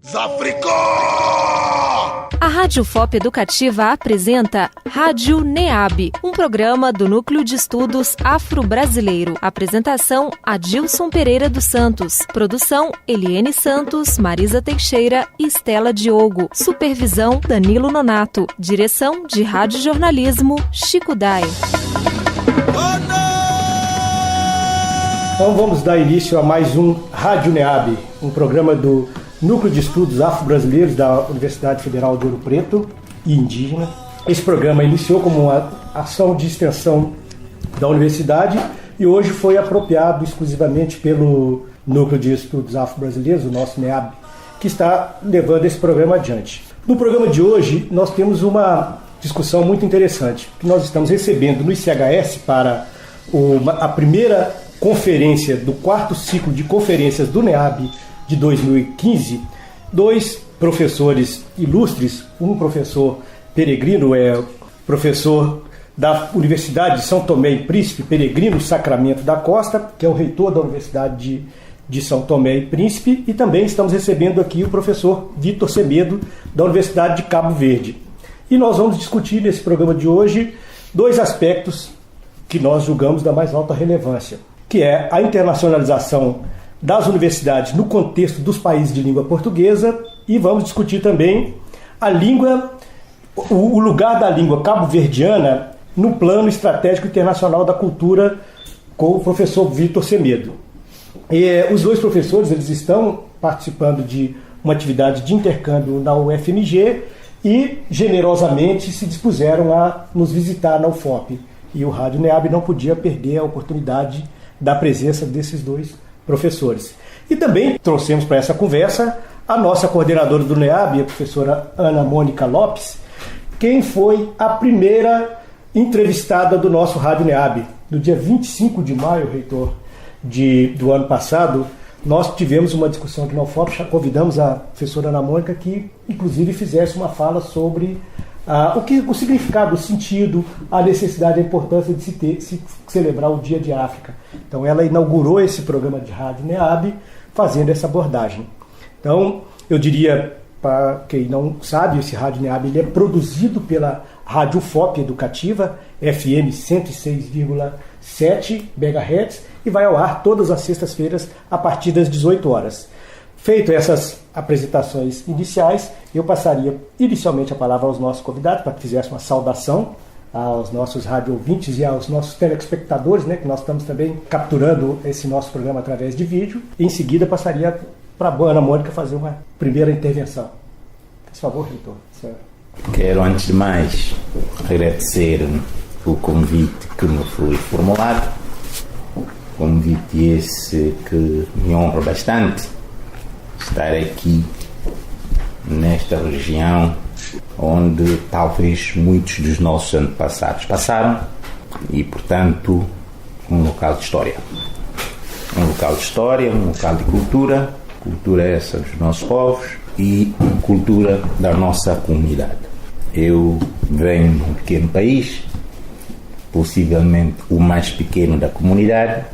Zafricó! A Rádio FOP Educativa apresenta Rádio NEAB, um programa do Núcleo de Estudos Afro-Brasileiro. Apresentação, Adilson Pereira dos Santos. Produção, Eliene Santos, Marisa Teixeira e Estela Diogo. Supervisão, Danilo Nonato. Direção de Rádio Jornalismo, Chico Dai. Então vamos dar início a mais um Rádio NEAB, um programa do Núcleo de Estudos Afro-Brasileiros da Universidade Federal de Ouro Preto e Indígena. Esse programa iniciou como uma ação de extensão da universidade e hoje foi apropriado exclusivamente pelo Núcleo de Estudos Afro-Brasileiros, o nosso NEAB, que está levando esse programa adiante. No programa de hoje, nós temos uma discussão muito interessante, que nós estamos recebendo no ICHS para a primeira conferência do quarto ciclo de conferências do NEAB de 2015, dois professores ilustres, um professor peregrino, professor da Universidade de São Tomé e Príncipe, Peregrino Sacramento da Costa, que é o reitor da Universidade de São Tomé e Príncipe, e também estamos recebendo aqui o professor Vitor Semedo, da Universidade de Cabo Verde. E nós vamos discutir nesse programa de hoje dois aspectos que nós julgamos da mais alta relevância, que é a internacionalização das universidades no contexto dos países de língua portuguesa, e vamos discutir também a língua, o lugar da língua cabo-verdiana no plano estratégico internacional da cultura, com o professor Vitor Semedo. Os dois professores eles estão participando de uma atividade de intercâmbio na UFMG e generosamente se dispuseram a nos visitar na UFOP. E o Rádio NEAB não podia perder a oportunidade da presença desses dois professores. E também trouxemos para essa conversa a nossa coordenadora do NEAB, a professora Ana Mônica Lopes, quem foi a primeira entrevistada do nosso Rádio NEAB. No dia 25 de maio, reitor, do ano passado, nós tivemos uma discussão aqui na UFOP, já convidamos a professora Ana Mônica que, inclusive, fizesse uma fala sobre o significado, o sentido, a necessidade, a importância de se celebrar o Dia de África. Então ela inaugurou esse programa de Rádio NEAB fazendo essa abordagem. Então eu diria, para quem não sabe, esse Rádio NEAB ele é produzido pela Rádio FOP Educativa, FM 106,7 MHz, e vai ao ar todas as sextas-feiras a partir das 18 horas. Feito essas apresentações iniciais, eu passaria inicialmente a palavra aos nossos convidados para que fizessem uma saudação aos nossos rádio ouvintes e aos nossos telespectadores, né, que nós estamos também capturando esse nosso programa através de vídeo. Em seguida, passaria para a Ana Mônica fazer uma primeira intervenção. Por favor, reitor. Quero, antes de mais, agradecer o convite que me foi formulado. Convite esse que me honra bastante. Estar aqui nesta região onde talvez muitos dos nossos antepassados passaram e, portanto, um local de história. Um local de história, um local de cultura essa dos nossos povos e cultura da nossa comunidade. Eu venho de um pequeno país, possivelmente o mais pequeno da comunidade,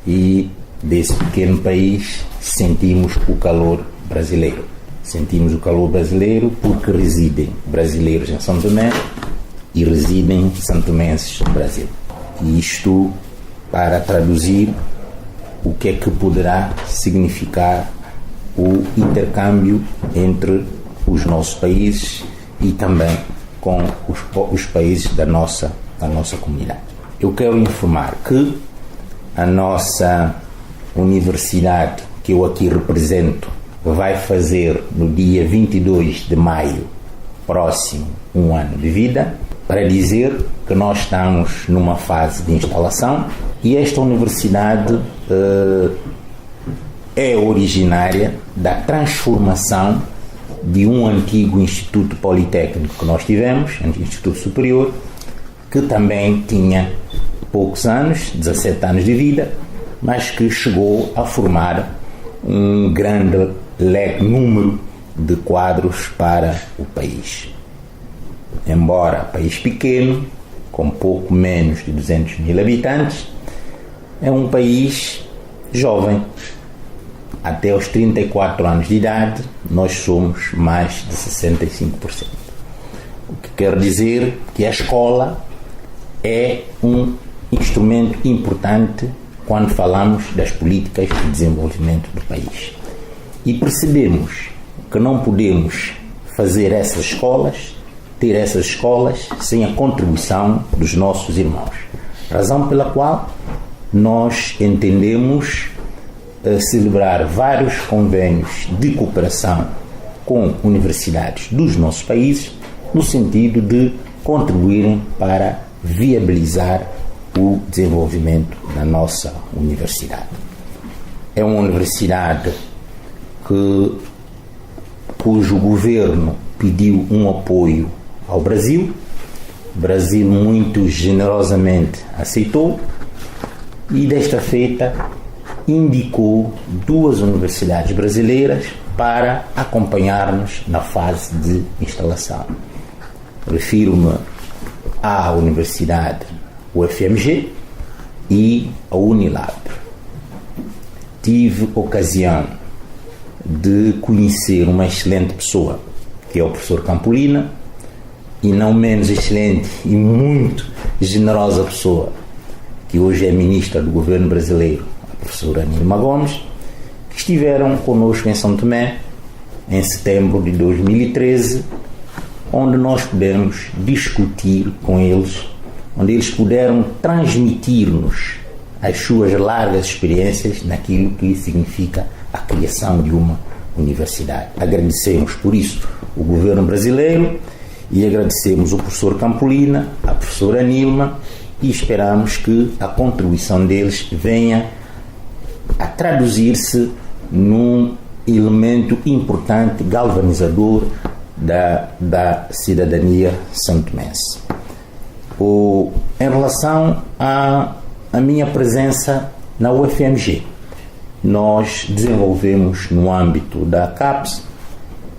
e desse pequeno país sentimos o calor brasileiro. Sentimos o calor brasileiro porque residem brasileiros em São Tomé e residem santomenses no Brasil. E isto para traduzir o que é que poderá significar o intercâmbio entre os nossos países e também com os países da nossa comunidade. Eu quero informar que a nossa universidade, que eu aqui represento, vai fazer no dia 22 de maio próximo um ano de vida, para dizer que nós estamos numa fase de instalação e esta universidade é originária da transformação de um antigo Instituto Politécnico que nós tivemos, Instituto Superior, que também tinha poucos anos, 17 anos de vida, mas que chegou a formar um grande número de quadros para o país. Embora país pequeno, com pouco menos de 200 mil habitantes, é um país jovem, até aos 34 anos de idade, nós somos mais de 65%. O que quer dizer que a escola é um instrumento importante quando falamos das políticas de desenvolvimento do país. E percebemos que não podemos fazer essas escolas, ter essas escolas, sem a contribuição dos nossos irmãos. Razão pela qual nós entendemos celebrar vários convênios de cooperação com universidades dos nossos países, no sentido de contribuírem para viabilizar o desenvolvimento da nossa universidade. É uma universidade cujo governo pediu um apoio ao Brasil. O Brasil muito generosamente aceitou e, desta feita, indicou 2 universidades brasileiras para acompanhar-nos na fase de instalação. Refiro-me à Universidade UFMG e à Unilab. Tive ocasião de conhecer uma excelente pessoa, que é o professor Campolina, e não menos excelente e muito generosa pessoa, que hoje é ministra do governo brasileiro, a professora Nilma Gomes, que estiveram conosco em São Tomé em setembro de 2013, onde nós pudemos discutir com eles, onde eles puderam transmitir-nos as suas largas experiências naquilo que significa a criação de uma universidade. Agradecemos por isso o governo brasileiro e agradecemos o professor Campolina, a professora Nilma, e esperamos que a contribuição deles venha a traduzir-se num elemento importante, galvanizador da cidadania santomense. Em relação à minha presença na UFMG, nós desenvolvemos no âmbito da CAPES,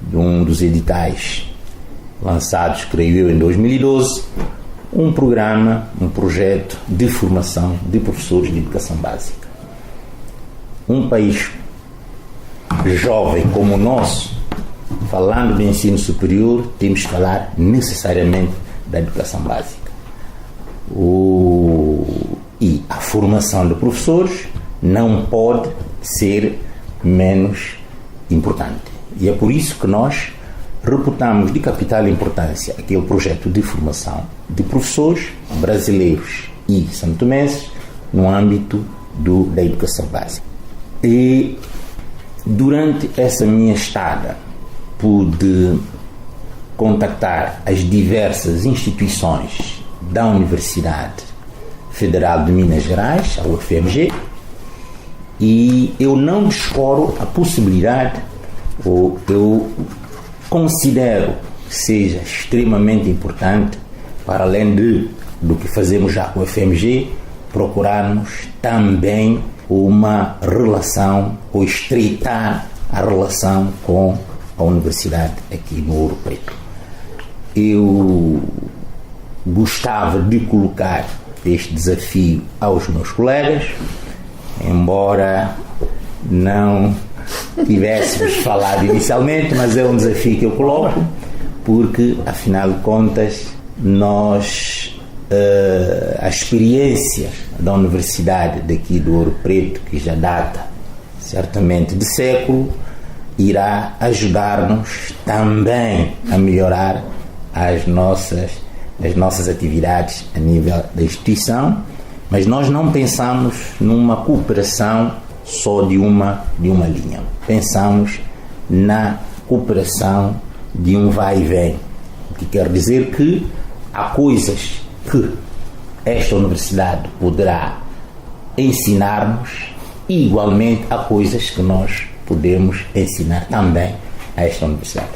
de um dos editais lançados, creio eu, em 2012, um programa, um projeto de formação de professores de educação básica. Um país jovem como o nosso, falando de ensino superior, temos que falar necessariamente da educação básica. E a formação de professores não pode ser menos importante. E é por isso que nós reputamos de capital importância aquele projeto de formação de professores brasileiros e santomenses no âmbito da educação básica. E durante essa minha estada pude contactar as diversas instituições da Universidade Federal de Minas Gerais, a UFMG, e eu não descoro a possibilidade, ou eu considero que seja extremamente importante, para além do que fazemos já com a UFMG, procurarmos também uma relação, ou estreitar a relação com a universidade aqui no Ouro Preto. Eu gostava de colocar este desafio aos meus colegas, embora não tivéssemos falado inicialmente, mas é um desafio que eu coloco, porque, afinal de contas, a experiência da Universidade daqui do Ouro Preto, que já data certamente de século, irá ajudar-nos também a melhorar as nossas atividades a nível da instituição, mas nós não pensamos numa cooperação só de uma linha. Pensamos na cooperação de um vai e vem, o que quer dizer que há coisas que esta universidade poderá ensinar-nos e, igualmente, há coisas que nós podemos ensinar também a esta universidade.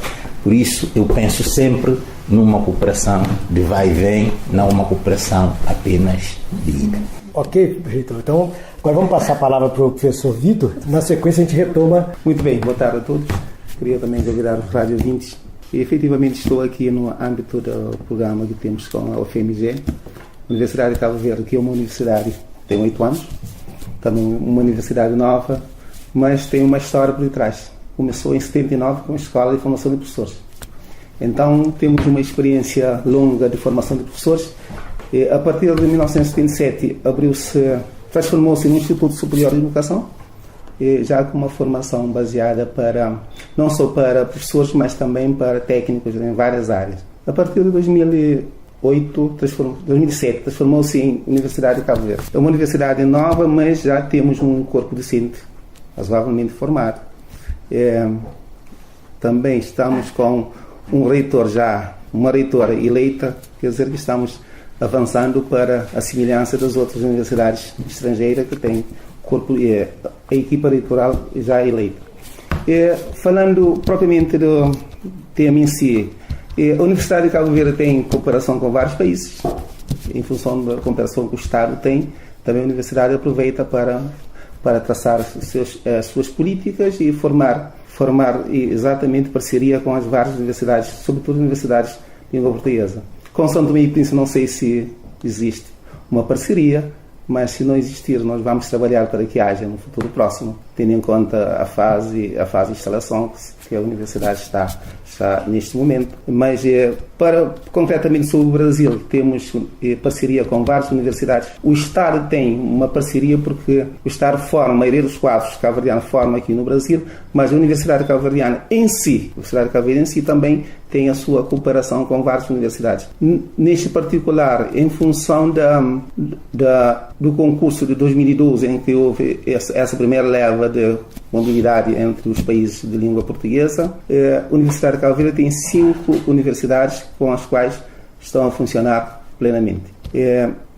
Por isso, eu penso sempre numa cooperação de vai e vem, não uma cooperação apenas de ida. Ok, Reitor. Então, agora vamos passar a palavra para o professor Vitor. Na sequência, a gente retoma. Muito bem, boa tarde a todos. Queria também convidar os rádio ouvintes. E, efetivamente, estou aqui no âmbito do programa que temos com a UFMG, Universidade de Cabo Verde, que é uma universidade que tem 8 anos, também uma universidade nova, mas tem uma história por detrás. Começou em 79 com a Escola de Formação de Professores. Então, temos uma experiência longa de formação de professores. E, a partir de 1977, transformou-se em um Instituto Superior de Educação, já com uma formação baseada não só para professores, mas também para técnicos em várias áreas. A partir de 2007, transformou-se em Universidade de Cabo Verde. É uma universidade nova, mas já temos um corpo docente razoavelmente formado. Também estamos com uma reitora eleita, quer dizer que estamos avançando para a semelhança das outras universidades estrangeiras que têm a equipa reitoral já eleita. Falando propriamente do tema em si, a Universidade de Cabo Verde tem cooperação com vários países, em função da cooperação que o Estado tem. Também a Universidade aproveita para traçar as suas políticas e formar exatamente parceria com as várias universidades, sobretudo universidades de língua portuguesa. Com São Tomé e Príncipe não sei se existe uma parceria, mas se não existir, nós vamos trabalhar para que haja no futuro próximo, tendo em conta a fase de instalação que a universidade está neste momento. Mas concretamente sobre o Brasil, temos parceria com várias universidades. O Estado tem uma parceria porque o Estado forma, a maioria dos quadros cabo-verdianos forma aqui no Brasil, mas a Universidade cabo-verdiana em si, também tem a sua cooperação com várias universidades. Neste particular, em função do concurso de 2012, em que houve essa primeira leva de mobilidade entre os países de língua portuguesa, a Universidade de Cabo Verde tem 5 universidades com as quais estão a funcionar plenamente.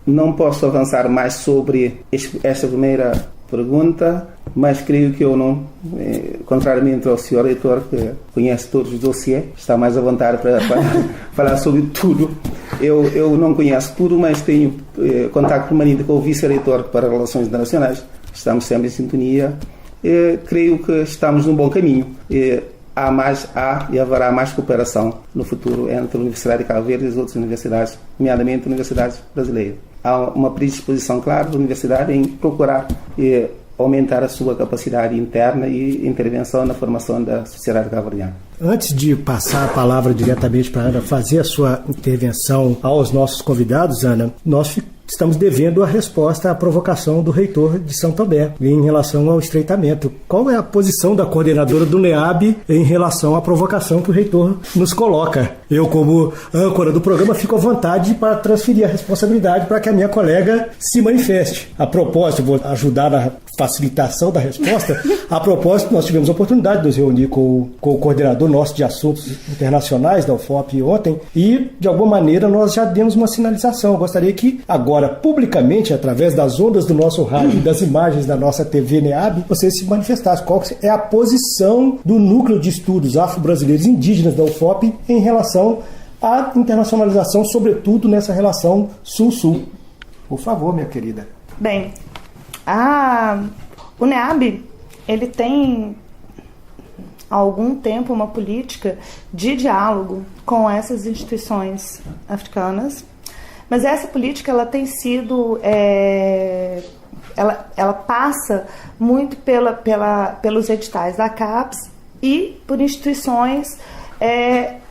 Não posso avançar mais sobre esta primeira pergunta, mas creio que eu não, contrariamente ao senhor reitor, que conhece todos os dossiês, está mais à vontade para falar sobre tudo. Eu não conheço tudo, mas tenho contato permanente com o vice-reitor para Relações Internacionais. Estamos sempre em sintonia. Creio que estamos num bom caminho. Há e haverá mais cooperação no futuro entre a Universidade de Cabo Verde e as outras universidades, nomeadamente universidades brasileiras. Há uma predisposição clara da universidade em procurar aumentar a sua capacidade interna e intervenção na formação da sociedade cabo-verdiana. Antes de passar a palavra diretamente para a Ana fazer a sua intervenção aos nossos convidados, Ana, nós estamos devendo a resposta à provocação do reitor de São Tomé em relação ao estreitamento. Qual é a posição da coordenadora do NEAB em relação à provocação que o reitor nos coloca? Eu, como âncora do programa, fico à vontade para transferir a responsabilidade para que a minha colega se manifeste. A propósito, vou ajudar na facilitação da resposta. A propósito, nós tivemos a oportunidade de nos reunir com o coordenador nosso de assuntos internacionais da UFOP ontem e, de alguma maneira, nós já demos uma sinalização. Eu gostaria que agora, publicamente, através das ondas do nosso rádio e das imagens da nossa TV NEAB, você se manifestasse. Qual é a posição do Núcleo de Estudos Afro-Brasileiros Indígenas da UFOP em relação à internacionalização, sobretudo nessa relação Sul-Sul? Por favor, minha querida. Bem, o NEAB, ele tem há algum tempo uma política de diálogo com essas instituições africanas. Mas essa política, ela tem sido, ela passa muito pelos editais da CAPES e por instituições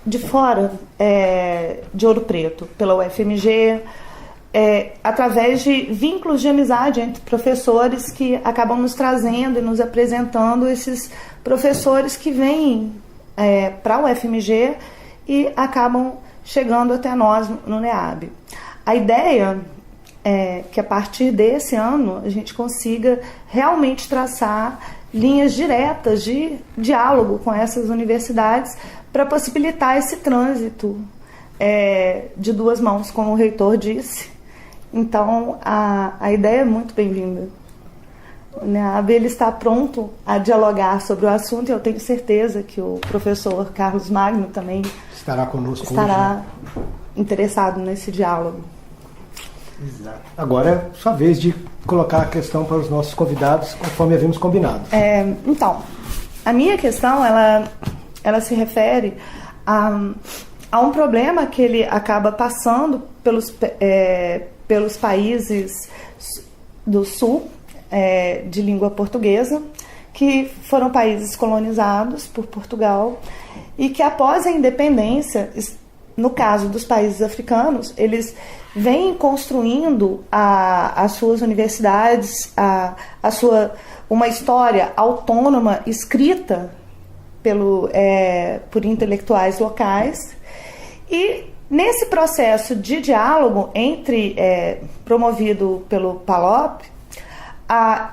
de fora de Ouro Preto, pela UFMG, através de vínculos de amizade entre professores que acabam nos trazendo e nos apresentando esses professores que vêm para a UFMG e acabam chegando até nós no NEAB. A ideia é que a partir desse ano a gente consiga realmente traçar linhas diretas de diálogo com essas universidades para possibilitar esse trânsito de duas mãos, como o reitor disse. Então, a ideia é muito bem-vinda. O NEAB, ele está pronto a dialogar sobre o assunto e eu tenho certeza que o professor Carlos Magno também estará conosco hoje, né? Interessado nesse diálogo. Exato. Agora é sua vez de colocar a questão para os nossos convidados, conforme havíamos combinado. Então, a minha questão, ela se refere a um problema que ele acaba passando pelos países do Sul, de língua portuguesa, que foram países colonizados por Portugal e que após a independência, no caso dos países africanos, eles vêm construindo as suas universidades, uma história autônoma escrita por intelectuais locais. E nesse processo de diálogo promovido pelo PALOP,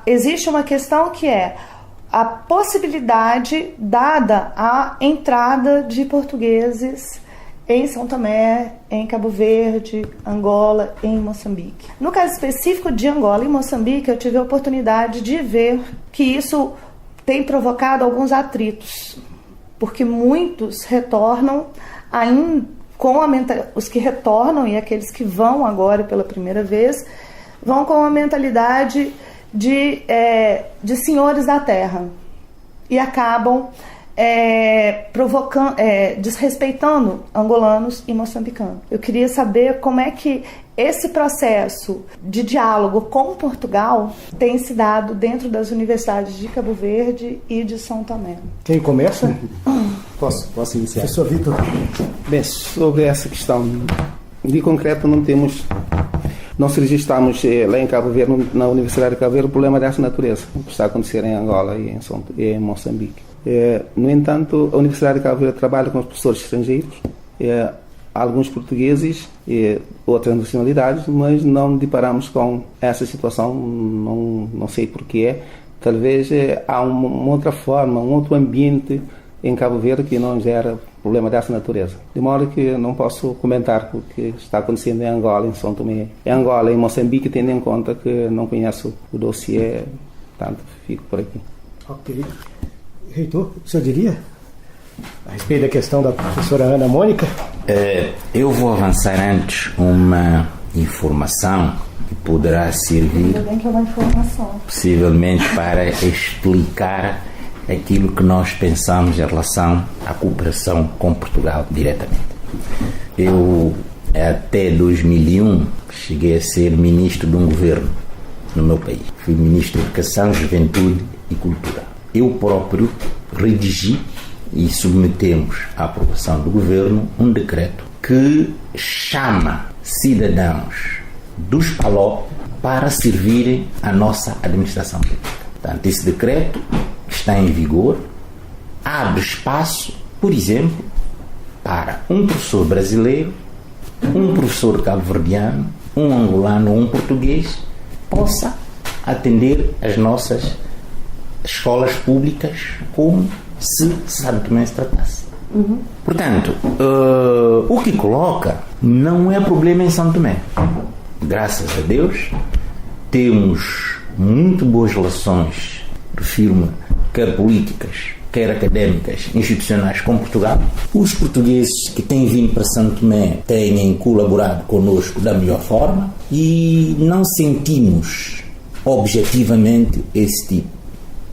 existe uma questão que é a possibilidade dada à entrada de portugueses em São Tomé, em Cabo Verde, Angola, em Moçambique. No caso específico de Angola e Moçambique, eu tive a oportunidade de ver que isso tem provocado alguns atritos, porque muitos retornam ainda os que retornam e aqueles que vão agora pela primeira vez, vão com a mentalidade de senhores da terra e acabam desrespeitando angolanos e moçambicanos. Eu queria saber como é que esse processo de diálogo com Portugal tem se dado dentro das universidades de Cabo Verde e de São Tomé. Quem começa? Posso iniciar? Professor Vitor. Bem, sobre essa questão de concreto, não se registramos lá em Cabo Verde, na Universidade de Cabo Verde, o problema dessa natureza, que está a acontecer em Angola e em Moçambique. No entanto, a Universidade de Cabo Verde trabalha com os professores estrangeiros, alguns portugueses e outras nacionalidades, mas não deparamos com essa situação, não sei porquê. Talvez há uma outra forma, um outro ambiente em Cabo Verde que não gera problema dessa natureza. De modo que não posso comentar o que está acontecendo em Angola, em São Tomé, em Angola e Moçambique, tendo em conta que não conheço o dossiê, portanto fico por aqui. Ok. Reitor, o senhor diria a respeito da questão da professora Ana Mônica? Eu vou avançar antes uma informação que poderá servir possivelmente para explicar aquilo que nós pensamos em relação à cooperação com Portugal diretamente. Eu, até 2001, cheguei a ser ministro de um governo no meu país. Fui ministro de Educação, Juventude e Cultura. Eu próprio redigi e submetemos à aprovação do governo um decreto que chama cidadãos dos PALOP para servirem à nossa administração pública. Portanto, esse decreto está em vigor, abre espaço, por exemplo, para um professor brasileiro, um professor cabo-verdiano, um angolano ou um português possa atender as nossas escolas públicas como se São Tomé se tratasse. Portanto, o que coloca não é problema em São Tomé. Graças a Deus, temos muito boas relações, refiro-me, quer políticas, quer académicas, institucionais com Portugal. Os portugueses que têm vindo para São Tomé têm colaborado connosco da melhor forma e não sentimos objetivamente esse tipo,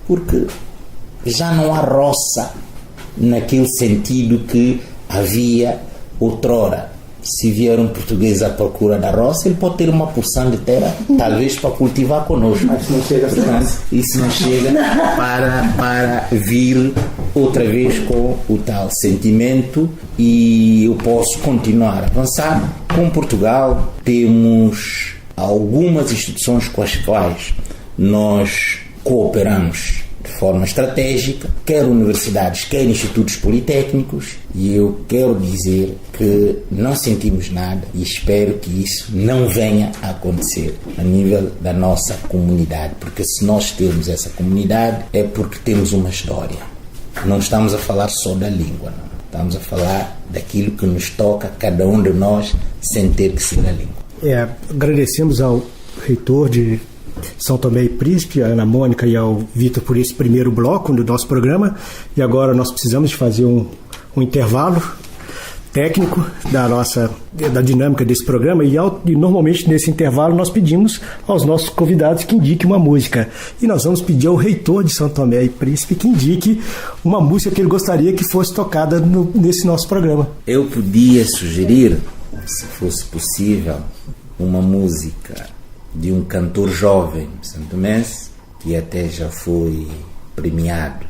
porque já não há roça naquele sentido que havia outrora. Se vier um português à procura da roça, ele pode ter uma porção de terra, talvez para cultivar connosco. Mas não chega, portanto, isso não chega para vir outra vez com o tal sentimento, e eu posso continuar a avançar. Com Portugal temos algumas instituições com as quais nós cooperamos de forma estratégica, quer universidades, quer institutos politécnicos, e eu quero dizer que não sentimos nada e espero que isso não venha a acontecer a nível da nossa comunidade, porque se nós temos essa comunidade é porque temos uma história. Não estamos a falar só da língua, não. Estamos a falar daquilo que nos toca, cada um de nós, sem ter que ser a língua. Agradecemos ao reitor de São Tomé e Príncipe, a Ana Mônica e ao Vitor, por esse primeiro bloco do nosso programa, e agora nós precisamos de fazer um intervalo técnico da dinâmica desse programa, e normalmente nesse intervalo nós pedimos aos nossos convidados que indiquem uma música, e nós vamos pedir ao reitor de São Tomé e Príncipe que indique uma música que ele gostaria que fosse tocada nesse nosso programa. Eu podia sugerir, se fosse possível, uma música de um cantor jovem santomense, que até já foi premiado,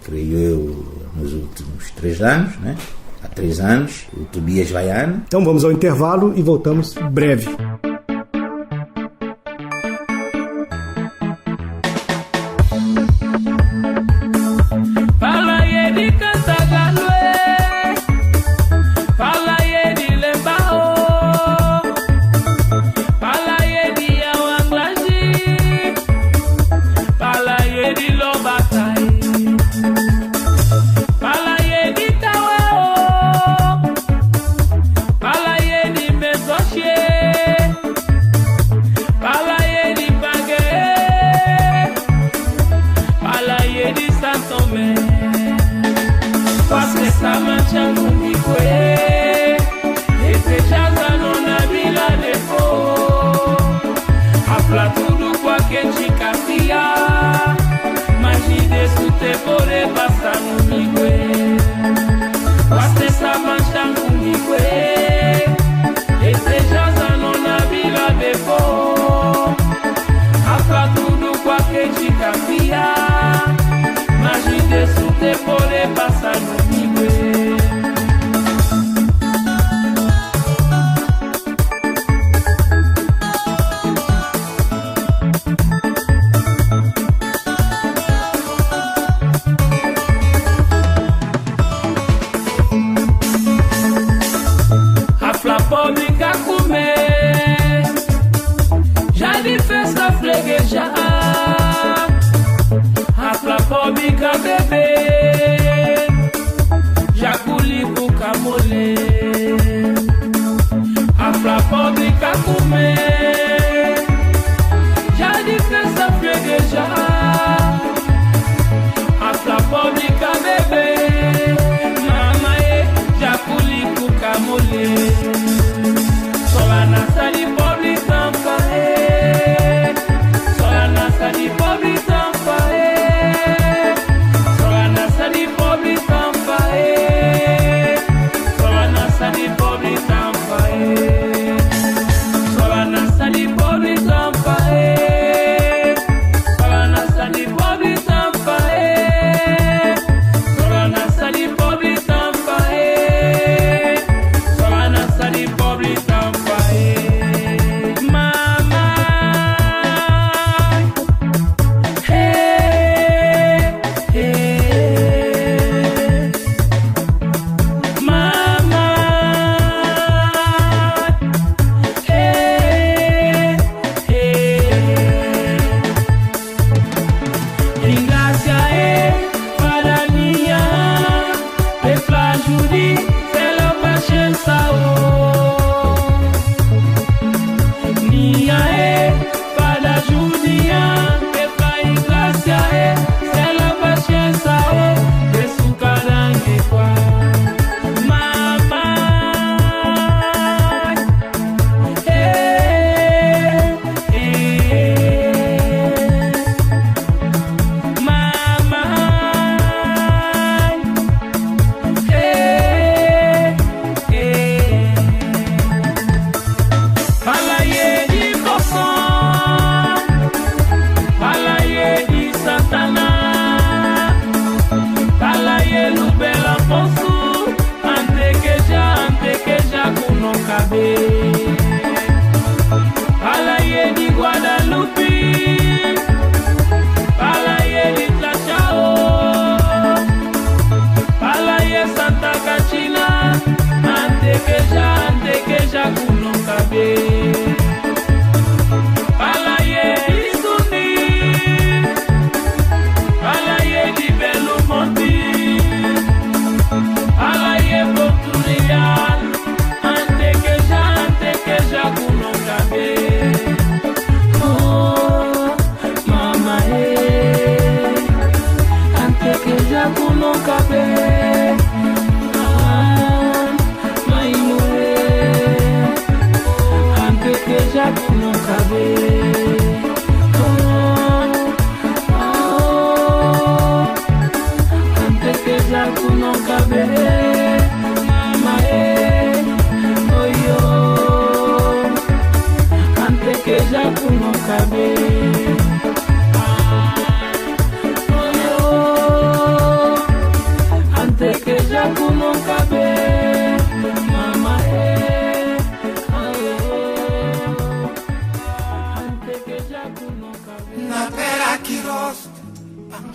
creio eu, nos últimos 3 anos, né? Há 3 anos, o Tobias Vaiano. Então vamos ao intervalo e voltamos breve.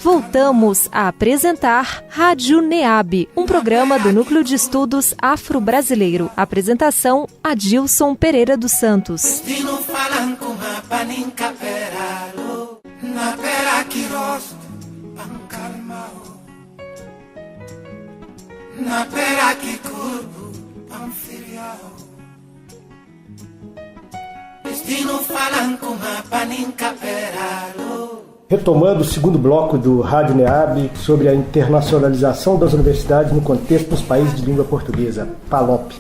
Voltamos a apresentar Rádio NEAB, um programa do Núcleo de Estudos Afro-Brasileiro. Apresentação, Adilson Pereira dos Santos. Retomando o segundo bloco do Rádio NEAB sobre a internacionalização das universidades no contexto dos países de língua portuguesa, PALOP.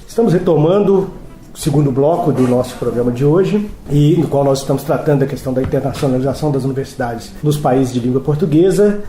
Estamos retomando o segundo bloco do nosso programa de hoje, e no qual nós estamos tratando da questão da internacionalização das universidades nos países de língua portuguesa,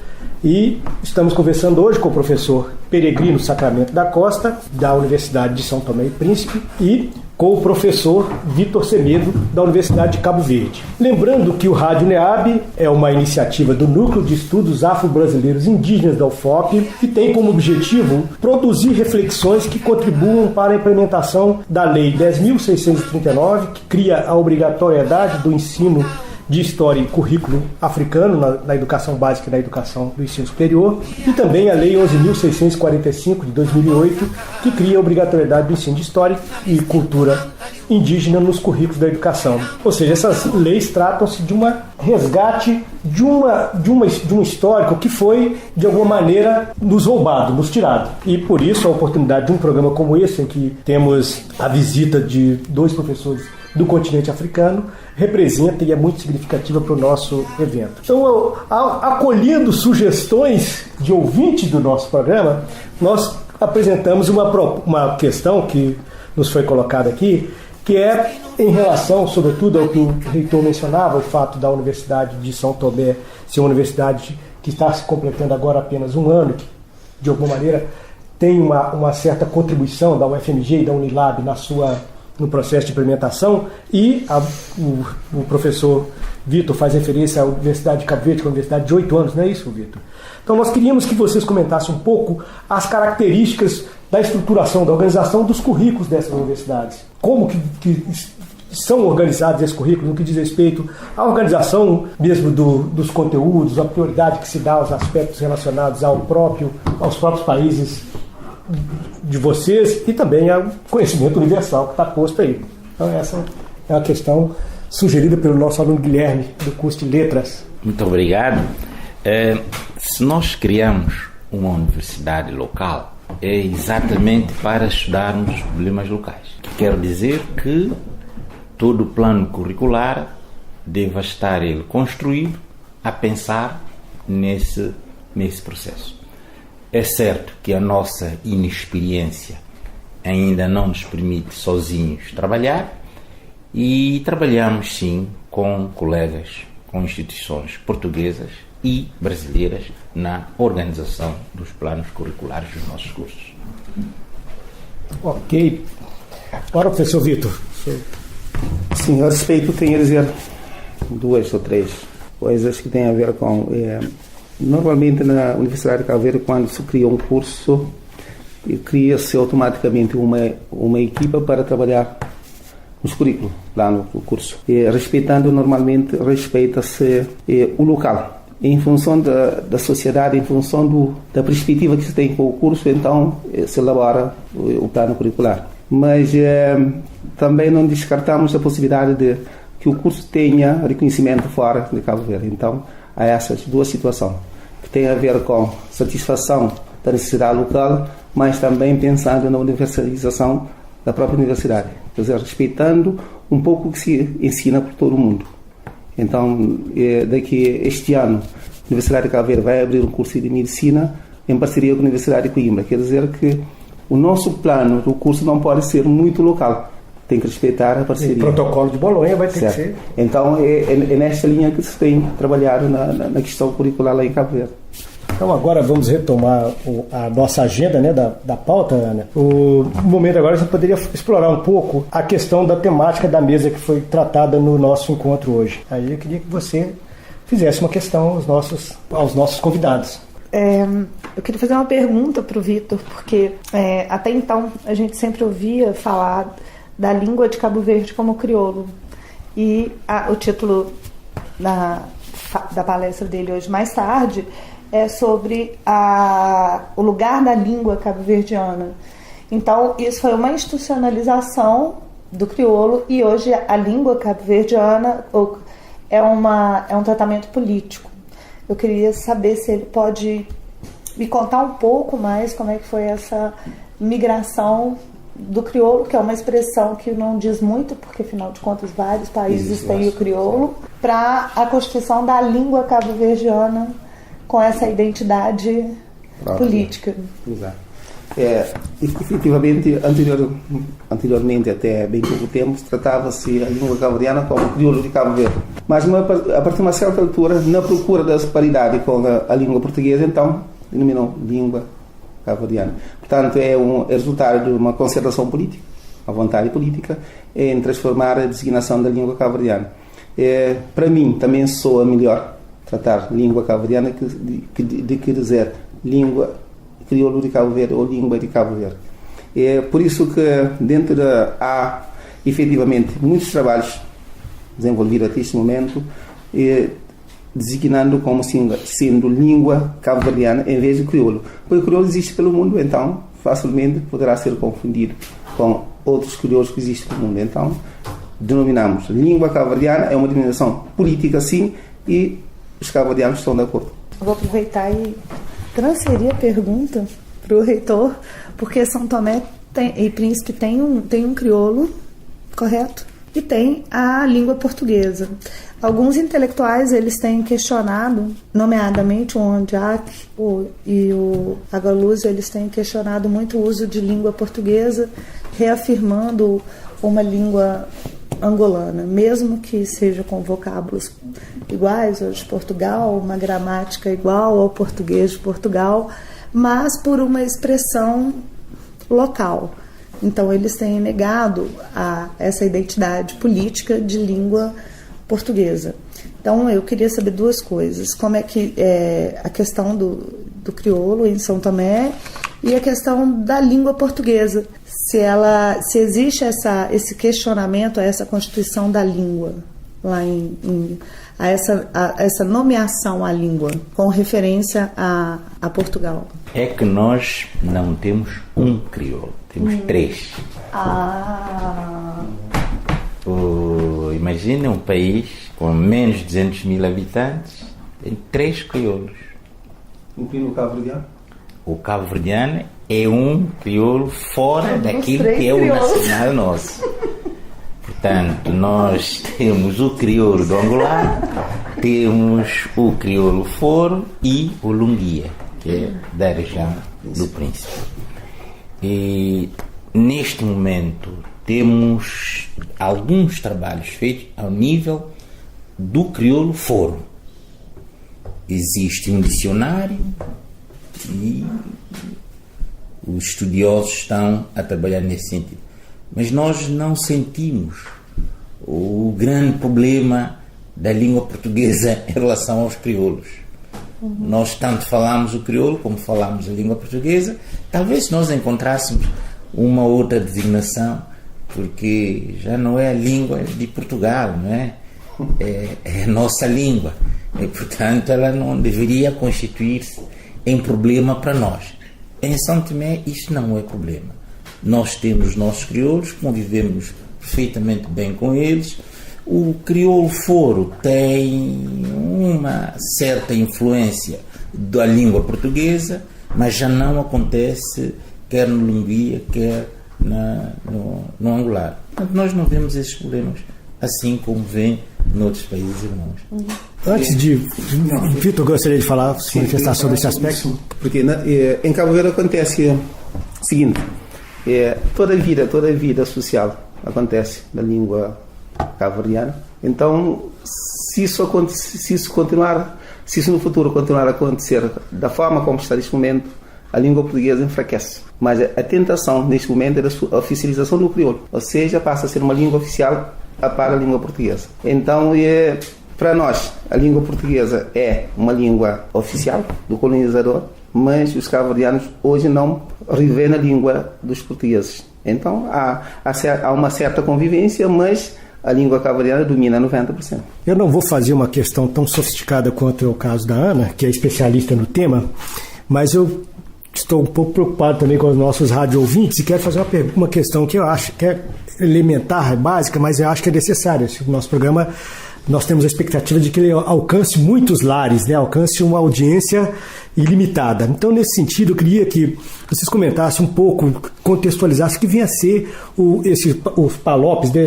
e estamos conversando hoje com o professor Peregrino Sacramento da Costa, da Universidade de São Tomé e Príncipe, e com o professor Vitor Semedo, da Universidade de Cabo Verde. Lembrando que o Rádio NEAB é uma iniciativa do Núcleo de Estudos Afro-Brasileiros Indígenas da UFOP e tem como objetivo produzir reflexões que contribuam para a implementação da Lei 10.639, que cria a obrigatoriedade do ensino de História e Currículo Africano na educação básica e na educação do ensino superior, e também a Lei 11.645 de 2008, que cria a obrigatoriedade do ensino de História e Cultura Indígena nos currículos da educação. Ou seja, essas leis tratam-se de um resgate de um histórico que foi, de alguma maneira, nos roubado, nos tirado. E por isso a oportunidade de um programa como esse, em que temos a visita de 2 professores do continente africano, representa e é muito significativa para o nosso evento. Então, acolhendo sugestões de ouvintes do nosso programa, nós apresentamos uma questão que nos foi colocada aqui, que é em relação, sobretudo, ao que o reitor mencionava, o fato da Universidade de São Tomé ser uma universidade que está se completando agora apenas um ano, que, de alguma maneira, tem uma certa contribuição da UFMG e da Unilab no processo de implementação, e o professor Vitor faz referência à Universidade de Cabo Verde, que é uma universidade de 8 anos, não é isso, Vitor? Então nós queríamos que vocês comentassem um pouco as características da estruturação, da organização dos currículos dessas universidades. Como que são organizados esses currículos no que diz respeito à organização mesmo dos conteúdos, a prioridade que se dá aos aspectos relacionados aos próprios países de vocês e também ao conhecimento universal que está posto aí. Então essa é uma questão sugerida pelo nosso aluno Guilherme, do curso de Letras. Muito obrigado. Se nós criamos uma universidade local, é exatamente para estudarmos os problemas locais. Que quer dizer que todo o plano curricular deve estar ele construído a pensar nesse processo. É certo que a nossa inexperiência ainda não nos permite sozinhos trabalhar, e trabalhamos sim com colegas, com instituições portuguesas e brasileiras na organização dos planos curriculares dos nossos cursos. Ok. Agora, professor Vitor. Sim, a respeito tenho a dizer 2 ou 3 coisas que têm a ver com... Normalmente na Universidade de Cabo Verde, quando se cria um curso, cria-se automaticamente uma equipa para trabalhar nos currículos, lá no curso. Respeita-se o local. Em função da sociedade, em função da perspectiva que se tem com o curso, então se elabora o plano curricular. Mas também não descartamos a possibilidade de que o curso tenha reconhecimento fora de Cabo Verde. Então, há essas 2 situações, que têm a ver com satisfação da necessidade local, mas também pensando na universalização da própria universidade. Quer dizer, respeitando um pouco o que se ensina por todo o mundo. Então, daqui este ano, a Universidade de Cabo Verde vai abrir um curso de Medicina em parceria com a Universidade de Coimbra. Quer dizer que o nosso plano do curso não pode ser muito local. Tem que respeitar a parceria. O protocolo de Bolonha vai ter certo. Que ser. Então, é nesta linha que se tem trabalhado na questão curricular lá em Cabo Verde. Então, agora vamos retomar a nossa agenda, né, da pauta, Ana. No momento agora, a gente poderia explorar um pouco a questão da temática da mesa que foi tratada no nosso encontro hoje. Aí eu queria que você fizesse uma questão aos nossos convidados. eu queria fazer uma pergunta para o Vitor, porque até então a gente sempre ouvia falar da língua de Cabo Verde como crioulo. E o título da palestra dele hoje, mais tarde, é sobre o lugar da língua cabo-verdiana. Então, isso foi uma institucionalização do crioulo, e hoje a língua cabo-verdiana é um tratamento político. Eu queria saber se ele pode me contar um pouco mais como é que foi essa migração do crioulo, que é uma expressão que não diz muito, porque afinal de contas vários países têm o crioulo, para a constituição da língua cabo-verdiana com essa identidade política. Exato. Efetivamente, anteriormente, até bem pouco tempo, tratava-se a língua cabo-verdiana como crioulo de Cabo Verde. Mas a partir de uma certa altura, na procura da paridade com a língua portuguesa, então denominou língua cabo-verdiana. Portanto, é resultado de uma concertação política, uma vontade política, em transformar a designação da língua cabo-verdiana. Para mim, também soa melhor tratar língua cabo-verdiana de que dizer língua crioulo de Cabo Verde ou língua de Cabo Verde. É por isso que há efetivamente muitos trabalhos desenvolvidos até este momento, designando como sendo língua cabo-verdiana em vez de crioulo. Porque o crioulo existe pelo mundo, então facilmente poderá ser confundido com outros crioulos que existem pelo mundo. Então denominamos língua cabo-verdiana, é uma denominação política sim, e os cabo-verdianos estão de acordo. Vou aproveitar e transferir a pergunta para o reitor, porque São Tomé e Príncipe tem um crioulo, correto? E tem a língua portuguesa. Alguns intelectuais eles têm questionado, nomeadamente o Ondiak e o Agaluz, eles têm questionado muito o uso de língua portuguesa, reafirmando uma língua angolana, mesmo que seja com vocábulos iguais aos de Portugal, uma gramática igual ao português de Portugal, mas por uma expressão local. Então eles têm negado essa identidade política de língua portuguesa. Então eu queria saber duas coisas: como é que a questão do crioulo em São Tomé e a questão da língua portuguesa, se existe esse questionamento a essa constituição da língua lá a essa nomeação à língua com referência a Portugal. É que nós não temos um crioulo, temos três. Imagina um país com menos de 200 mil habitantes, tem três crioulos. Incluindo o cabo-verdiano? O cabo-verdiano é um crioulo fora daquilo que é o nacional nosso. Portanto, nós temos o crioulo do Angola, temos o crioulo Foro e o Lunguia, que é da região do Príncipe. E neste momento temos alguns trabalhos feitos ao nível do crioulo Foro. Existe um dicionário e os estudiosos estão a trabalhar nesse sentido. Mas nós não sentimos o grande problema da língua portuguesa em relação aos crioulos. Nós tanto falamos o crioulo como falamos a língua portuguesa. Talvez se nós encontrássemos uma outra designação, porque já não é a língua de Portugal, não é? É a nossa língua. E, portanto, ela não deveria constituir-se em problema para nós. Em São Tomé, isso não é problema. Nós temos os nossos crioulos, convivemos perfeitamente bem com eles. O crioulo Foro tem uma certa influência da língua portuguesa, mas já não acontece quer no Lunguia, quer no Angolar. Portanto, nós não vemos esses problemas assim como vem noutros países irmãos. Antes de... Vitor, gostaria de falar, se manifestar sobre esse aspecto? Porque em Cabo Verde acontece o seguinte: toda a vida social acontece na língua cabo-verdiana. Então, se isso no futuro continuar a acontecer da forma como está neste momento, a língua portuguesa enfraquece. Mas a tentação neste momento é a oficialização do crioulo, ou seja, passa a ser uma língua oficial para a língua portuguesa. Então, Para nós, a língua portuguesa é uma língua oficial do colonizador, mas os cabo-verdianos hoje não revêem a língua dos portugueses. Então há uma certa convivência, mas a língua cabo-verdiana domina 90%. Eu não vou fazer uma questão tão sofisticada quanto é o caso da Ana, que é especialista no tema, mas eu estou um pouco preocupado também com os nossos rádio-ouvintes e quero fazer uma questão que eu acho que é elementar, básica, mas eu acho que é necessária. O nosso programa, nós temos a expectativa de que ele alcance muitos lares, né? Alcance uma audiência ilimitada. Então, nesse sentido, eu queria que vocês comentassem um pouco, contextualizassem o que vinha a ser os PALOPs, né?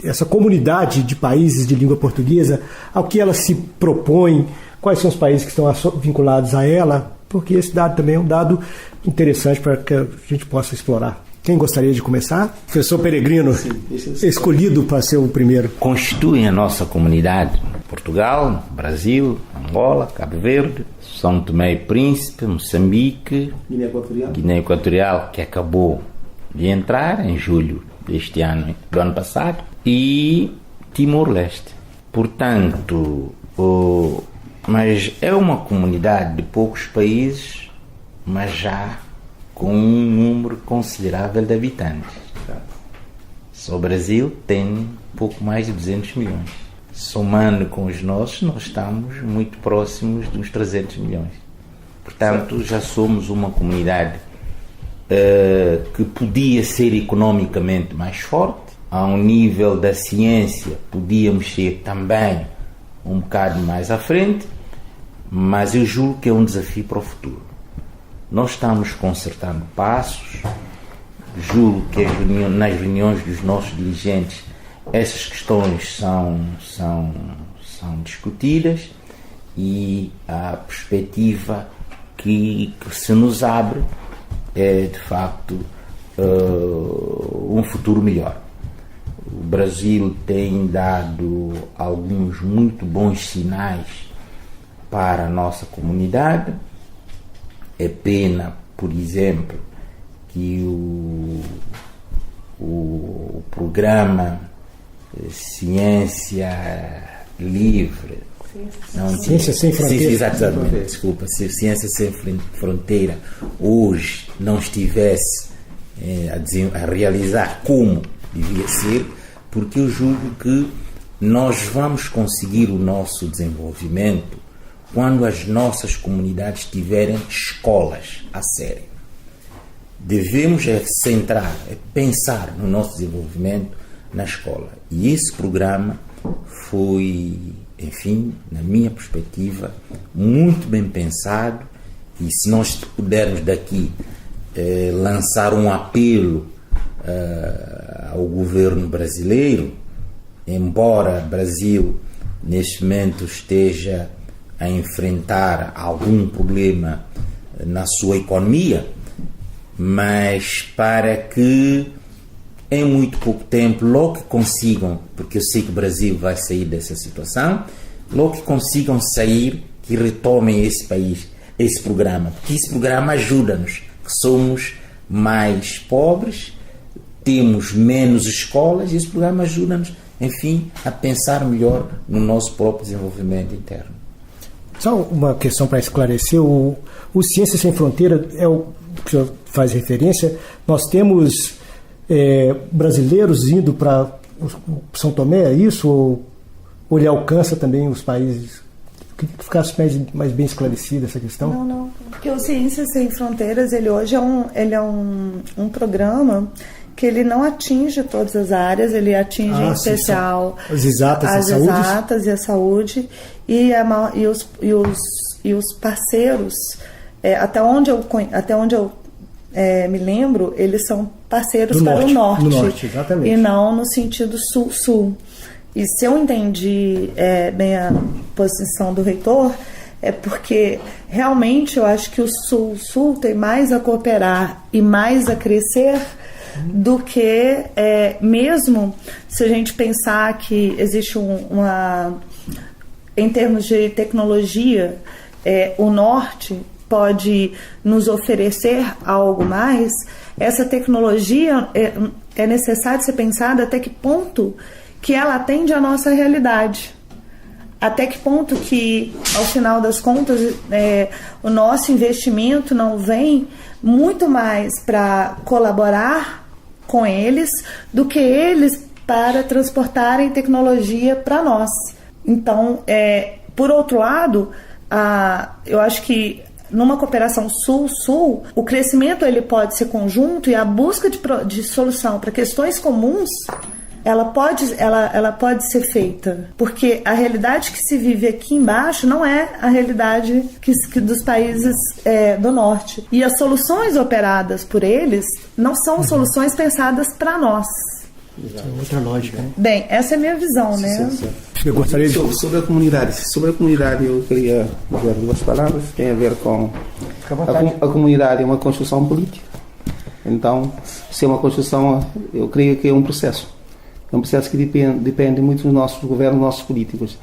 Essa comunidade de países de língua portuguesa, ao que ela se propõe, quais são os países que estão vinculados a ela, porque esse dado também é um dado interessante para que a gente possa explorar. Quem gostaria de começar? Professor Peregrino, escolhido para ser o primeiro. Constituem a nossa comunidade Portugal, Brasil, Angola, Cabo Verde, São Tomé e Príncipe, Moçambique, Guiné Equatorial, que acabou de entrar em julho deste ano, do ano passado, e Timor-Leste. Portanto, mas é uma comunidade de poucos países, mas já com um número considerável de habitantes. Só o Brasil tem pouco mais de 200 milhões. Somando com os nossos, nós estamos muito próximos dos 300 milhões. Portanto, já somos uma comunidade que podia ser economicamente mais forte. Ao nível da ciência, podíamos ser também um bocado mais à frente, mas eu julgo que é um desafio para o futuro. Nós estamos concertando passos, julgo que nas reuniões dos nossos dirigentes essas questões são discutidas e a perspectiva que se nos abre é, de facto, um futuro melhor. O Brasil tem dado alguns muito bons sinais para a nossa comunidade. É pena, por exemplo, que o programa Ciência Livre, Ciência Sem Fronteira, exatamente, desculpa, Ciência Sem Fronteira hoje não estivesse a realizar como devia ser, porque eu julgo que nós vamos conseguir o nosso desenvolvimento quando as nossas comunidades tiverem escolas a sério. Devemos centrar, pensar no nosso desenvolvimento na escola. E esse programa foi, enfim, na minha perspectiva, muito bem pensado, e se nós pudermos daqui lançar um apelo ao governo brasileiro, embora o Brasil neste momento esteja a enfrentar algum problema na sua economia, mas para que em muito pouco tempo, logo que consigam, porque eu sei que o Brasil vai sair dessa situação, logo que consigam sair, que retomem esse país, esse programa, porque esse programa ajuda-nos, que somos mais pobres, temos menos escolas, e esse programa ajuda-nos, enfim, a pensar melhor no nosso próprio desenvolvimento interno. Só uma questão para esclarecer, o Ciência Sem Fronteira é o que o senhor faz referência. Nós temos brasileiros indo para São Tomé, é isso? Ou ele alcança também os países? Que ficasse mais bem esclarecida essa questão? Não. Porque o Ciências Sem Fronteiras, ele hoje é um programa que ele não atinge todas as áreas, ele atinge em especial as exatas e a saúde e os parceiros, até onde eu me lembro, eles são parceiros para o norte. No norte, exatamente. E não no sentido sul-sul. E se eu entendi bem a posição do reitor, é porque realmente eu acho que o sul-sul tem mais a cooperar e mais a crescer do que mesmo se a gente pensar que existe em termos de tecnologia, o norte pode nos oferecer algo mais. Essa tecnologia é necessário ser pensada até que ponto que ela atende à nossa realidade. até que ponto que, ao final das contas, o nosso investimento não vem muito mais para colaborar com eles do que eles para transportarem tecnologia para nós. Então, por outro lado, eu acho que numa cooperação sul-sul, o crescimento ele pode ser conjunto e a busca de solução para questões comuns ela pode ser feita, porque a realidade que se vive aqui embaixo não é a realidade que dos países do norte. E as soluções operadas por eles não são soluções pensadas para nós. É outra lógica, né? Bem, essa é a minha visão, né? Sim. Eu gostaria de... Sobre a comunidade eu queria dizer duas palavras. Tem a ver com a comunidade é uma construção política. Então, se é uma construção, eu creio que é um processo. É um processo que depende muito dos nossos governos, dos nossos políticos.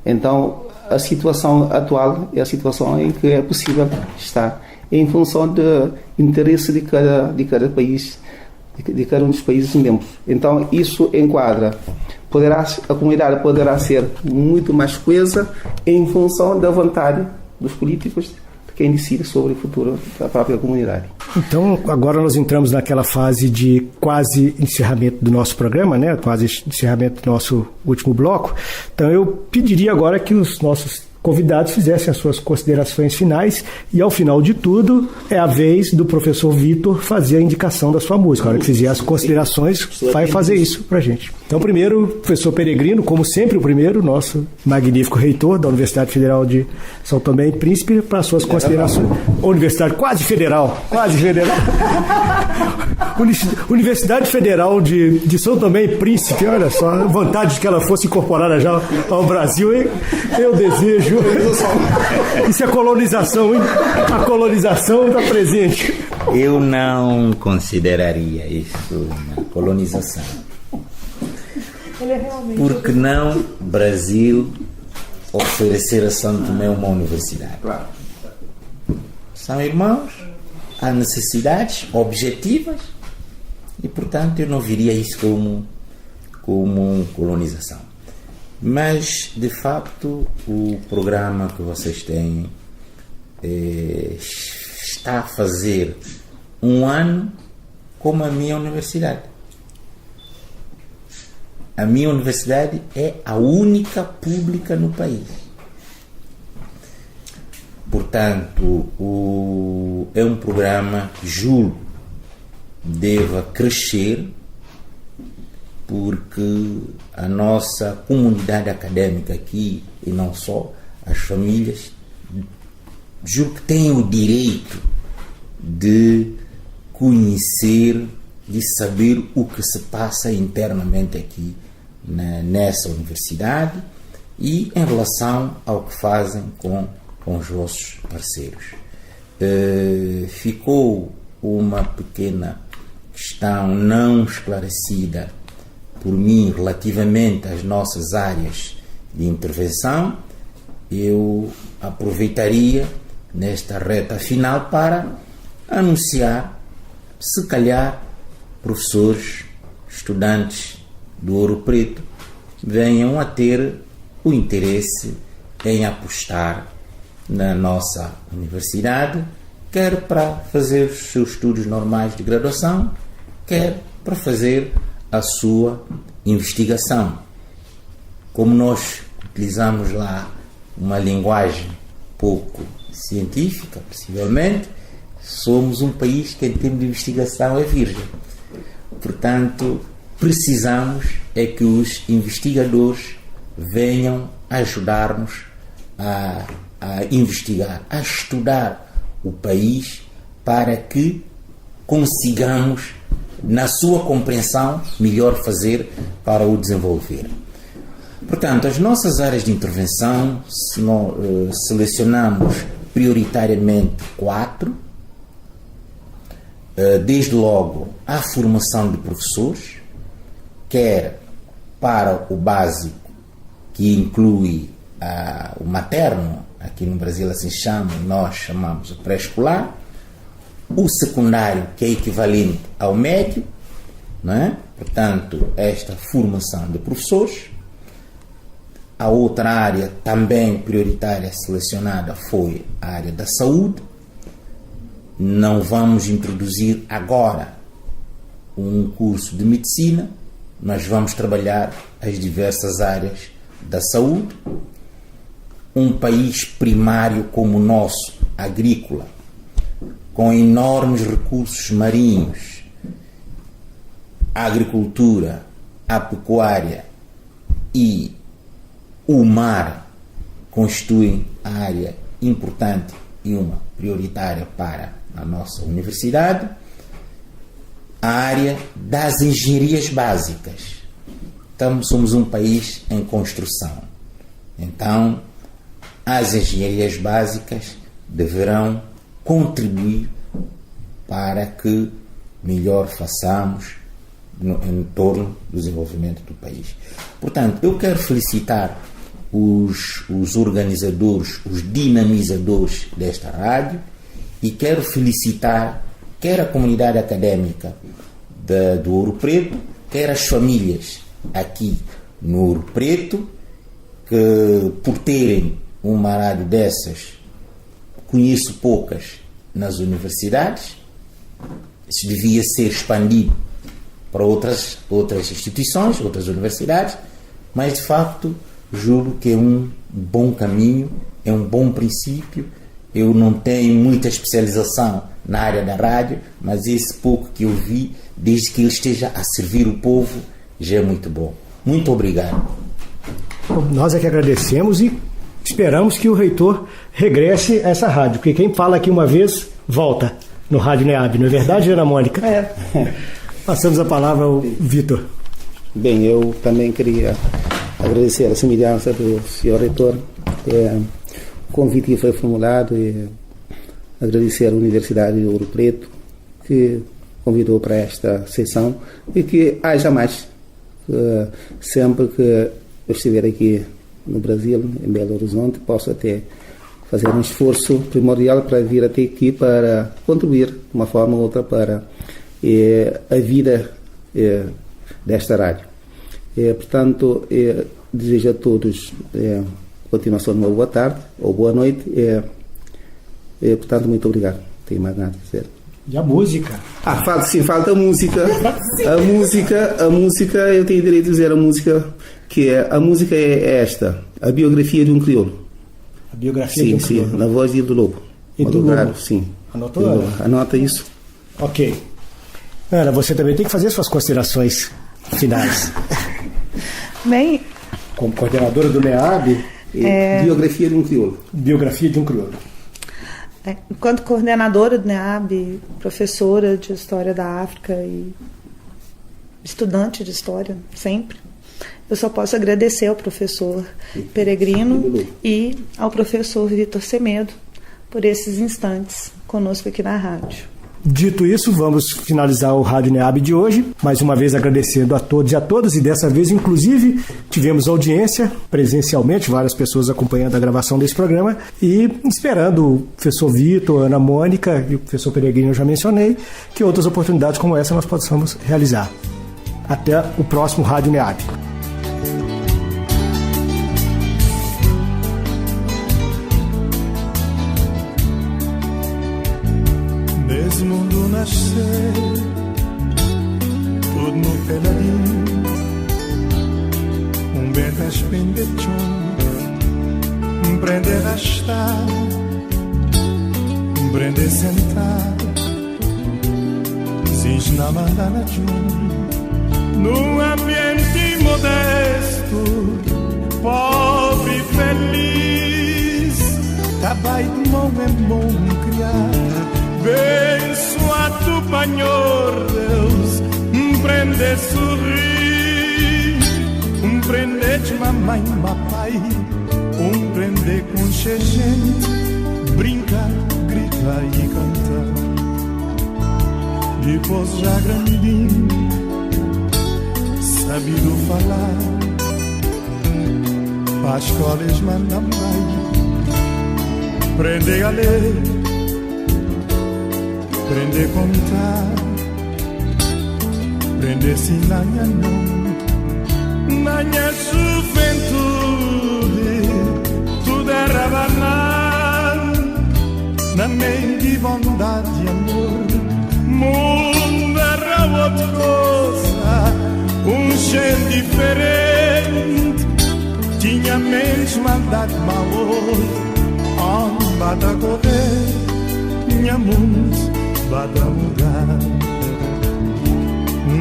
Então, a situação atual é a situação em que é possível estar em função do interesse de cada país, de cada um dos países membros. Então, isso enquadra. A comunidade poderá ser muito mais coesa em função da vontade dos políticos, de quem decide sobre o futuro da própria comunidade. Então, agora nós entramos naquela fase de quase encerramento do nosso programa, né? Quase encerramento do nosso último bloco. Então, eu pediria agora que os nossos convidados fizessem as suas considerações finais e, ao final de tudo, é a vez do professor Vitor fazer a indicação da sua música. A hora que fizer as considerações, vai fazer isso pra gente. Então, primeiro, professor Peregrino, como sempre, o primeiro, nosso magnífico reitor da Universidade Federal de São Tomé e Príncipe, para suas considerações. Universidade quase federal. Universidade Federal de São Tomé e Príncipe, olha só, a vontade de que ela fosse incorporada já ao Brasil, hein? Eu desejo. Isso é colonização, hein? A colonização está presente. Eu não consideraria isso uma colonização. Porque não Brasil oferecer a São Tomé uma universidade? São irmãos, há necessidades objetivas e, portanto, eu não viria isso como colonização. Mas, de facto, o programa que vocês têm está a fazer um ano como a minha universidade. A minha universidade é a única pública no país. Portanto, é um programa que julgo deva crescer, porque a nossa comunidade académica aqui, e não só, as famílias, julgo que têm o direito de conhecer, de saber o que se passa internamente aqui nessa universidade e em relação ao que fazem com os vossos parceiros. Ficou uma pequena questão não esclarecida por mim relativamente às nossas áreas de intervenção. Eu aproveitaria nesta reta final para anunciar, se calhar, professores, estudantes do Ouro Preto venham a ter o interesse em apostar na nossa universidade, quer para fazer os seus estudos normais de graduação, quer para fazer a sua investigação. Como nós utilizamos lá uma linguagem pouco científica, possivelmente, somos um país que em termos de investigação é virgem. Portanto, precisamos é que os investigadores venham ajudar-nos a investigar, a estudar o país para que consigamos, na sua compreensão, melhor fazer para o desenvolver. Portanto, as nossas áreas de intervenção, selecionamos prioritariamente 4, desde logo a formação de professores, quer para o básico, que inclui o materno, aqui no Brasil assim chama, nós chamamos o pré-escolar, o secundário, que é equivalente ao médio, não é? Portanto, esta formação de professores, A outra área também prioritária selecionada foi a área da saúde. Não vamos introduzir agora um curso de medicina, mas vamos trabalhar as diversas áreas da saúde. Um país primário como o nosso, agrícola, com enormes recursos marinhos, a agricultura, a pecuária e o mar constituem a área importante e uma prioritária para a nossa universidade. A área das engenharias básicas. Então, somos um país em construção. Então, as engenharias básicas deverão contribuir para que melhor façamos em torno do desenvolvimento do país. Portanto, eu quero felicitar os organizadores, os dinamizadores desta rádio, e quero felicitar quer a comunidade académica do Ouro Preto, quer as famílias aqui no Ouro Preto, que por terem uma rádio dessas, conheço poucas nas universidades. Isso devia ser expandido para outras instituições, outras universidades, mas de facto julgo que é um bom caminho, é um bom princípio. Eu não tenho muita especialização na área da rádio, mas esse pouco que eu vi, desde que ele esteja a servir o povo, já é muito bom. Muito obrigado. Nós é que agradecemos e esperamos que o reitor regresse a essa rádio, porque quem fala aqui uma vez, volta no Rádio NEAB, não é verdade, Ana Mônica? É. Passamos a palavra ao Vitor. Bem, eu também queria agradecer a semelhança do senhor reitor. O convite que foi formulado, e agradecer à Universidade de Ouro Preto que convidou para esta sessão, e que haja mais. Sempre que eu estiver aqui no Brasil, em Belo Horizonte, posso até fazer um esforço primordial para vir até aqui para contribuir de uma forma ou outra para a vida desta rádio. Portanto, desejo a todos continuação de uma boa tarde ou boa noite. Portanto, muito obrigado. Não tenho mais nada a dizer. E a música? Falta a música. A música, eu tenho direito de dizer a música, a música é esta, a biografia de um crioulo. A biografia de um crioulo? Sim, na voz de Ildo Lobo. Ildo Lobo? Sim. Anotou, Ana? Anota isso. Ok. Ana, você também tem que fazer suas considerações finais. Bem, como coordenadora do NEAB... Biografia de um crioulo. Biografia de um crioulo. Enquanto coordenadora do NEAB, professora de História da África e estudante de História, sempre, eu só posso agradecer ao professor Peregrino e ao professor Vitor Semedo por esses instantes conosco aqui na rádio. Dito isso, vamos finalizar o Rádio NEAB de hoje, mais uma vez agradecendo a todos e a todas, e dessa vez, inclusive, tivemos audiência presencialmente, várias pessoas acompanhando a gravação desse programa, e esperando o professor Vitor, Ana Mônica e o professor Peregrino, eu já mencionei, que outras oportunidades como essa nós possamos realizar. Até o próximo Rádio NEAB. Nesse mundo nascer, tudo no pedalinho, vento a espender chum, prender arrastar, prender sentar, se na mandana chum, num ambiente modesto, pobre e feliz, trabalho de mão é bom criar. Abençoado Senhor Deus, prender sorrir, prender de mamãe, papai, prender com gente, brincar, gritar e cantar. Depois já grandinho, sabido falar, para as escolas mandam vai, prender a ler, prender contar, prender-se na minha juventude. meio de bondade e amor. Mundo era outra coisa, gente diferente, tinha menos maldade, valor. Onde bada correr, minha mundo bada mudar.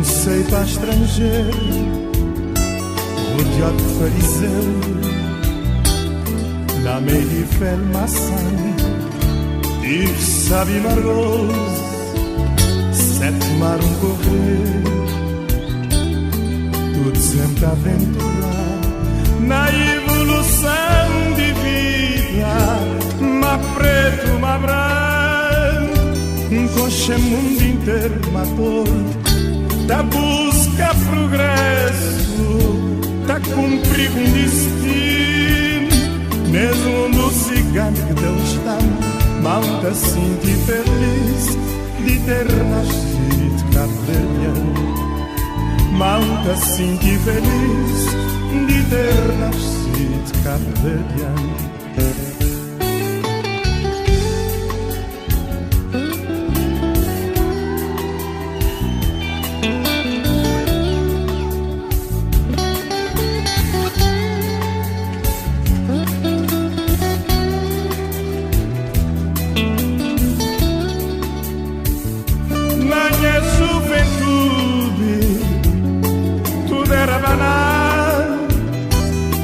Sei para estrangeiro, rodeado de fariseu, na meio de fel maçã, e sabe margoso, sete mar correr, tudo sempre a aventurar, na evolução de vida, má preto, má branco, coxa mundo inteiro matou. Da busca progresso, da cumprir um destino. Nesse mundo cigano que Deus está, malta sinto feliz de ter nascido cabo-verdiano. Malta sinto feliz de ter nascido cabo-verdiano.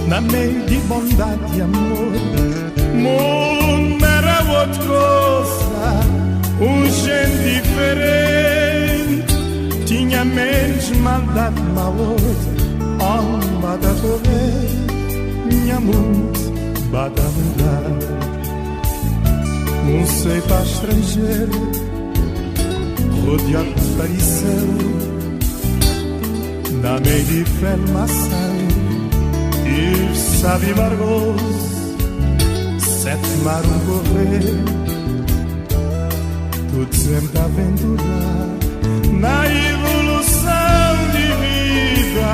Na meio de bondade e amor, mundo era outra coisa, gente diferente, tinha menos maldade, valor. Onde bada correr, minha mundo bada mudar. Sei para estrangeiro, rodeado de fariseu, na meio de fel maçã, e sabe margoso, sete mar correr, tudo sempre a aventurar, na evolução de vida,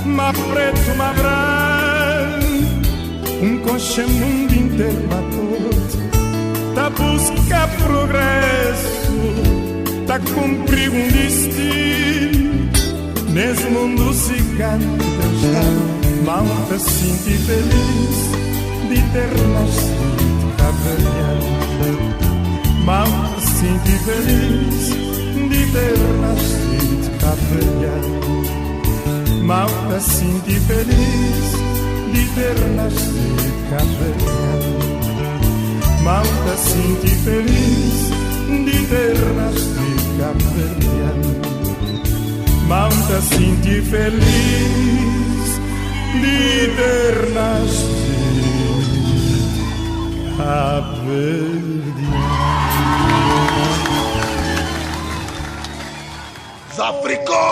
má preto, má branco, coxa mundo inteiro matou, tá busca progresso, tá cumprir um destino. Nesse mundo cigano que Deus está, malta sinto feliz de ter nascido cabo-verdiano. Malta sinto feliz de ter nascido cabo-verdiano. Malta sinto feliz de ter nascido cabo-verdiano. Malta sinto feliz de ter nascido cabo-verdiano. Malta sinto feliz de ter nascido cabo-verdiano. Zafricó!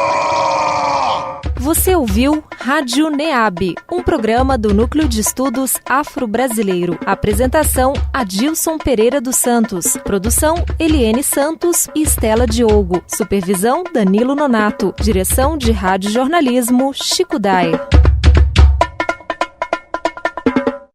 Você ouviu Rádio NEAB, um programa do Núcleo de Estudos Afro-Brasileiro. Apresentação, Adilson Pereira dos Santos. Produção, Eliene Santos e Estela Diogo. Supervisão, Danilo Nonato. Direção de Rádio Jornalismo, Chico Daer.